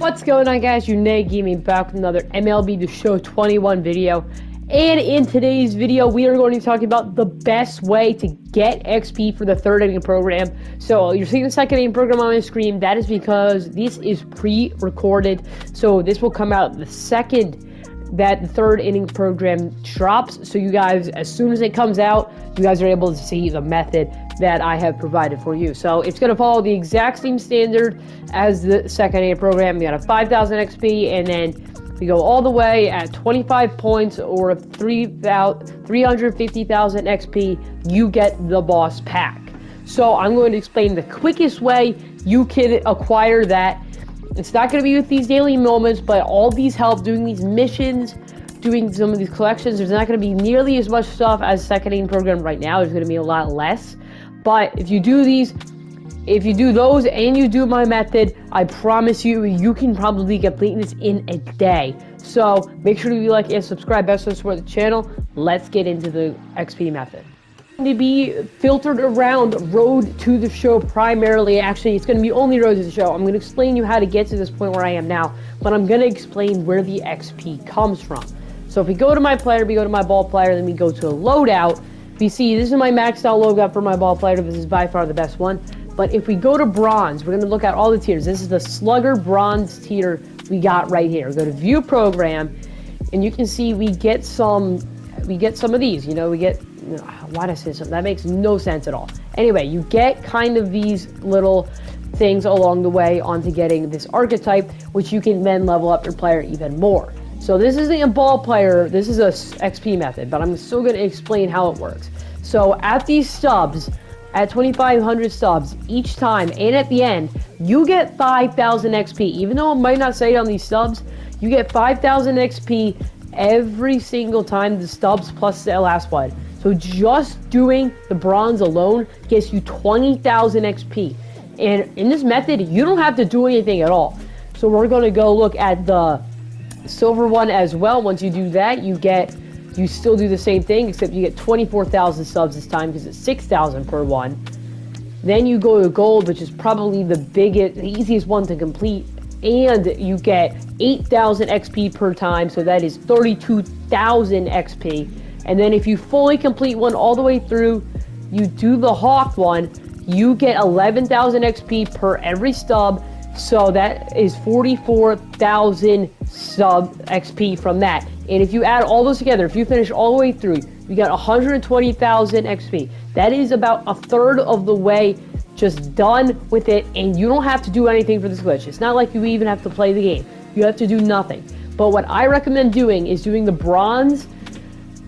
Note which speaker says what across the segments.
Speaker 1: What's going on, guys? Nate Gaming back with another MLB The Show 21 video. And in today's video, we are going to be talking about the best way to get XP for the third inning program. So you're seeing the second inning program on my screen. That is because this is pre-recorded. So this will come out the second that the third inning program drops. So you guys, as soon as it comes out, you guys are able to see the method that I have provided for you. So it's going to follow the exact same standard as the second inning program. We got a 5,000 XP, and then we go all the way at 25 points or 350,000 XP, you get the boss pack. So I'm going to explain the quickest way you can acquire that. It's not going to be with these daily moments, but all these help doing these missions, doing some of these collections. There's not going to be nearly as much stuff as second inning program right now. There's going to be a lot less. But if you do these, if you do those and you do my method, I promise you, you can probably complete this in a day. So make sure to like and subscribe. Best to support the channel. Let's get into the XP method. To be filtered around road to the show primarily. Actually, it's going to be only road to the show. I'm going to explain you how to get to this point where I am now, but I'm going to explain where the XP comes from. So if we go to my player, we go to my ball player, then we go to a loadout. You see, this is my maxed out loadout for my ball player. This is by far the best one. But if we go to bronze, we're going to look at all the tiers. This is the slugger bronze tier we got right here. Go to view program, and you can see we get some of these. You know, we get, why did I say something? That makes no sense at all. Anyway, you get kind of these little things along the way onto getting this archetype, which you can then level up your player even more. So this is the ball player, this is a XP method, but I'm still going to explain how it works. So at these stubs, at 2,500 stubs each time, and at the end, you get 5,000 XP. Even though it might not say it on these stubs, you get 5,000 XP every single time the stubs plus the last one. So just doing the bronze alone gets you 20,000 XP. And in this method, you don't have to do anything at all. So we're going to go look at the silver one as well. Once you do that, you still do the same thing, except you get 24,000 subs this time because it's 6,000 per one. Then you go to gold, which is probably the easiest one to complete, and you get 8,000 XP per time, so that is 32,000 XP. And then if you fully complete one all the way through, you do the hawk one, you get 11,000 XP per every stub. So that is 44,000 sub XP from that. And if you add all those together, if you finish all the way through, you got 120,000 XP. That is about a third of the way just done with it, and you don't have to do anything for this glitch. It's not like you even have to play the game. You have to do nothing. But what I recommend doing is doing the bronze,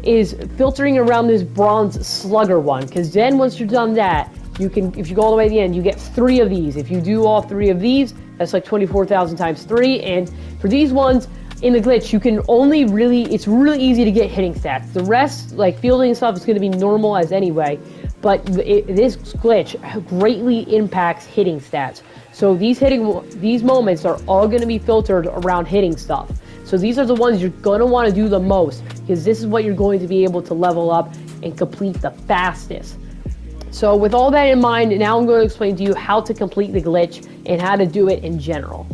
Speaker 1: is filtering around this bronze slugger one, because then once you're done that, you can, if you go all the way to the end, you get 3 of these. If you do all 3 of these, that's like 24,000 times 3. And for these ones in the glitch, you can only it's really easy to get hitting stats. The rest, like fielding and stuff, is going to be normal as anyway. But this glitch greatly impacts hitting stats. So these moments are all going to be filtered around hitting stuff. So these are the ones you're going to want to do the most, because this is what you're going to be able to level up and complete the fastest. So with all that in mind, now I'm going to explain to you how to complete the glitch and how to do it in general.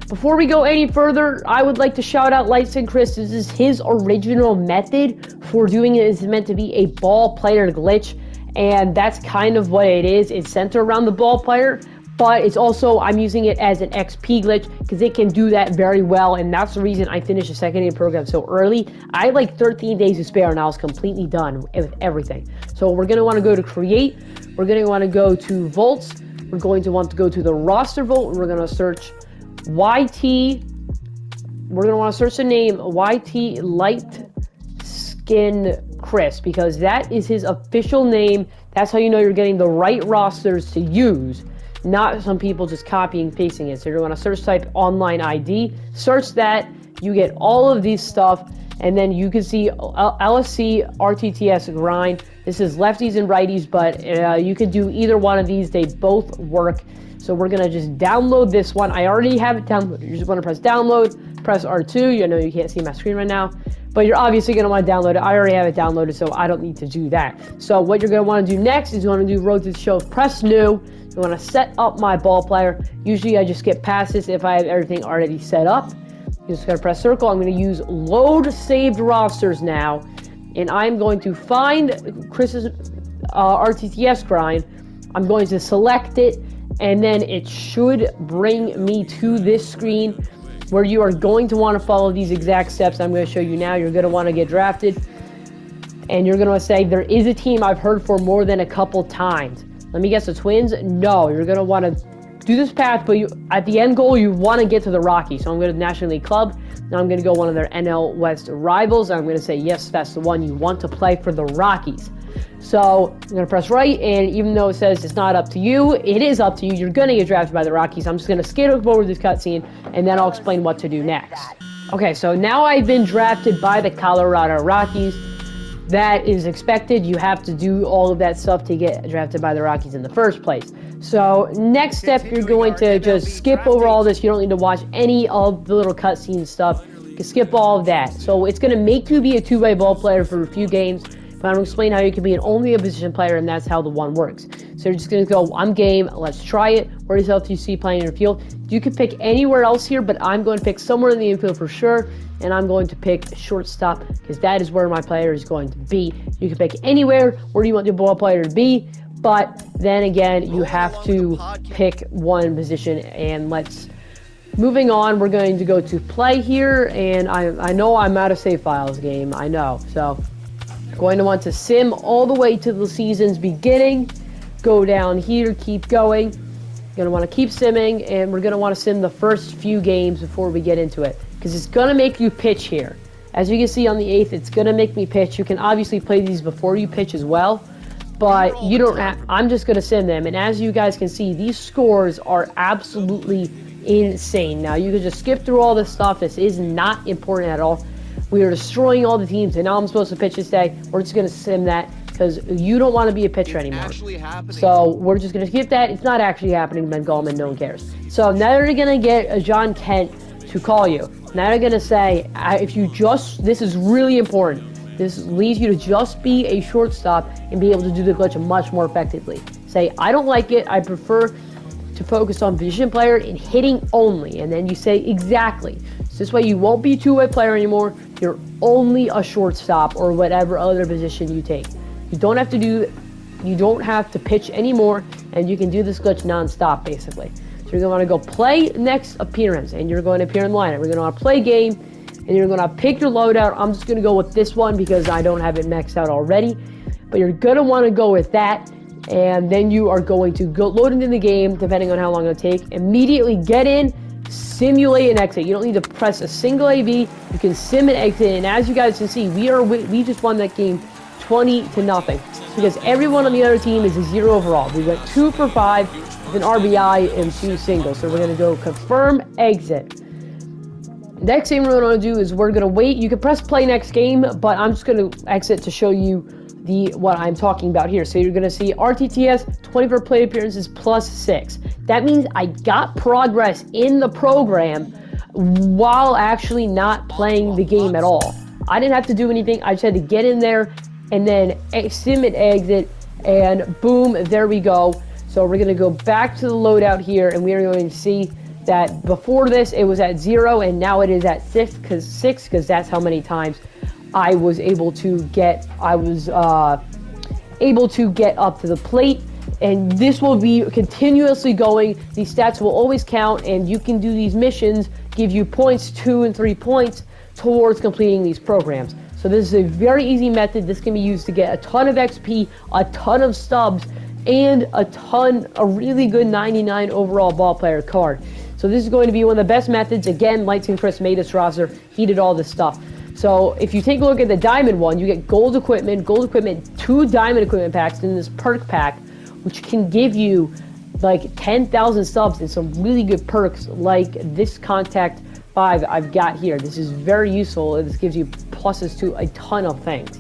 Speaker 1: Before we go any further, I would like to shout out Lights and Chris. This is his original method for doing it. It's meant to be a ball player glitch, and that's kind of what it is. It's centered around the ball player, but it's also, I'm using it as an XP glitch because it can do that very well, and that's the reason I finished the second inning program so early. I had like 13 days to spare, and I was completely done with everything. So we're going to want to go to Create. We're going to want to go to Volts. We're going to want to go to the roster vote, and we're going to search YT. We're going to want to search the name YT Light Skin Chris, because that is his official name. That's how you know you're getting the right rosters to use, not some people just copying and pasting it. So you're going to search type online ID, search that, you get all of these stuff, and then you can see LSC RTTS grind. This is lefties and righties, but you could do either one of these. They both work. So we're going to just download this one. I already have it downloaded. You just want to press download, press R2. You know you can't see my screen right now. but you're obviously going to want to download it. I already have it downloaded, so I don't need to do that. So what you're going to want to do next is you want to do Road to the Show, press new. You want to set up my ball player. Usually I just skip past this if I have everything already set up. You're just going to press circle. I'm going to use load saved rosters now, and I'm going to find Chris's RTTS grind. I'm going to select it, and then it should bring me to this screen where you are going to want to follow these exact steps I'm going to show you now. You're going to want to get drafted, and you're going to say, there is a team I've heard for more than a couple times. Let me guess, the Twins? No, you're going to want to do this path, but at the end goal, you want to get to the Rockies. So I'm going to National League Club. Now I'm going to go one of their NL West rivals. I'm going to say, yes, that's the one you want to play for the Rockies. So I'm going to press right, and even though it says it's not up to you, it is up to you. You're going to get drafted by the Rockies. I'm just going to skip over this cutscene, and then I'll explain what to do next. Okay, so now I've been drafted by the Colorado Rockies. That is expected. You have to do all of that stuff to get drafted by the Rockies in the first place. So next step, you're going to just skip over all this. You don't need to watch any of the little cutscene stuff. You can skip all of that. So it's going to make you be a two-way ball player for a few games. But I'm going to explain how you can be only a position player, and that's how the one works. So you're just going to go, I'm game, let's try it. Where does LTC playing in your field? You can pick anywhere else here, but I'm going to pick somewhere in the infield for sure. And I'm going to pick shortstop because that is where my player is going to be. You can pick anywhere where you want your ball player to be, but then again, you have to pick one position. And moving on, we're going to go to play here, and I know I'm out of save files game, I know. So going to want to sim all the way to the season's beginning. Go down here, keep going. Going to want to keep simming, and we're going to want to sim the first few games before we get into it, because it's going to make you pitch here. As you can see on the 8th, it's going to make me pitch. You can obviously play these before you pitch as well, but you don't have, I'm just going to sim them. And as you guys can see, these scores are absolutely insane. Now, you can just skip through all this stuff. This is not important at all. We are destroying all the teams, and now I'm supposed to pitch this day. We're just going to sim that because you don't want to be a pitcher anymore. So we're just going to skip that. It's not actually happening, Ben Gallman. No one cares. So now they're going to get a John Kent to call you. Now they're going to say, this is really important. This leads you to just be a shortstop and be able to do the glitch much more effectively. Say, I don't like it. I prefer to focus on position player and hitting only. And then you say, exactly. So this way you won't be a two-way player anymore. You're only a shortstop or whatever other position you take. You don't have to pitch anymore, and you can do this glitch non-stop, basically. So you're going to want to go play next appearance, and you're going to appear in the lineup. We're going to want to play game, and you're going to pick your loadout. I'm just going to go with this one because I don't have it maxed out already. But you're going to want to go with that, and then you are going to go load into the game, depending on how long it'll take. Immediately get in, simulate and exit. You don't need to press a single AV. You can sim and exit, and as you guys can see, we just won that game 20-0 because everyone on the other team is a 0 overall. We went 2 for 5 with an RBI and 2 singles. So we're going to go confirm exit. Next thing we're going to do is we're going to wait. You can press play next game, but I'm just going to exit to show you what I'm talking about here. So you're going to see RTTS 24 plate appearances plus 6. That means I got progress in the program while actually not playing the game at all. I didn't have to do anything. I just had to get in there and then sim and exit, and boom, there we go. So we're going to go back to the loadout here, and we are going to see that before this it was at 0, and now it is at 6 because that's how many times I was able to get up to the plate. And this will be continuously going. These stats will always count, and you can do these missions, give you points, 2 and 3 points towards completing these programs. So this is a very easy method. This can be used to get a ton of XP, a ton of stubs, and a really good 99 overall ball player card. So this is going to be one of the best methods. Again, Lights and Chris made this roster. He did all this stuff. So if you take a look at the diamond one, you get gold equipment, 2 diamond equipment packs in this perk pack, which can give you like 10,000 subs and some really good perks like this contact 5 I've got here. This is very useful. This gives you pluses to a ton of things.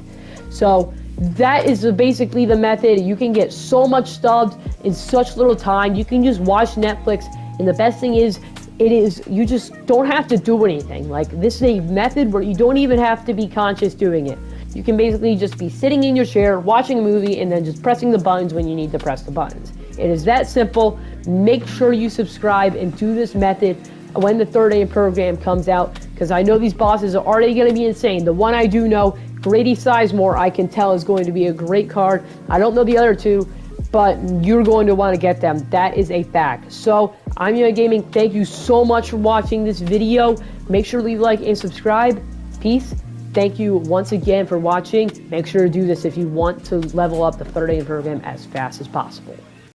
Speaker 1: So that is basically the method. You can get so much stubs in such little time. You can just watch Netflix, and the best thing is it is, you just don't have to do anything. Like, this is a method where you don't even have to be conscious doing it. You can basically just be sitting in your chair, watching a movie, and then just pressing the buttons when you need to press the buttons. It is that simple. Make sure you subscribe and do this method when the third aim program comes out, because I know these bosses are already going to be insane. The one I do know, Grady Sizemore, I can tell is going to be a great card. I don't know the other two, but you're going to want to get them. That is a fact. So, I'm Young Gaming. Thank you so much for watching this video. Make sure to leave a like and subscribe. Peace. Thank you once again for watching. Make sure to do this if you want to level up the third aim program as fast as possible.